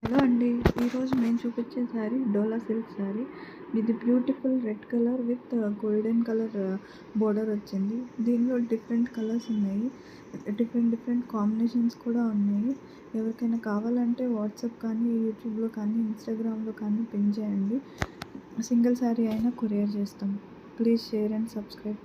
Hello అండి. ఈరోజు నేను చూపించే శారీ డోలా సిల్క్ శారీ. ఇది beautiful red colour with golden colour border వచ్చింది. దీనిలో డిఫరెంట్ కలర్స్ ఉన్నాయి, డిఫరెంట్ కాంబినేషన్స్ కూడా ఉన్నాయి. ఎవరికైనా కావాలంటే వాట్సాప్ కానీ, యూట్యూబ్లో కానీ, ఇన్స్టాగ్రామ్లో కానీ పిన్ చేయండి. సింగిల్ శారీ అయినా కొరియర్ చేస్తాం. Please share and subscribe.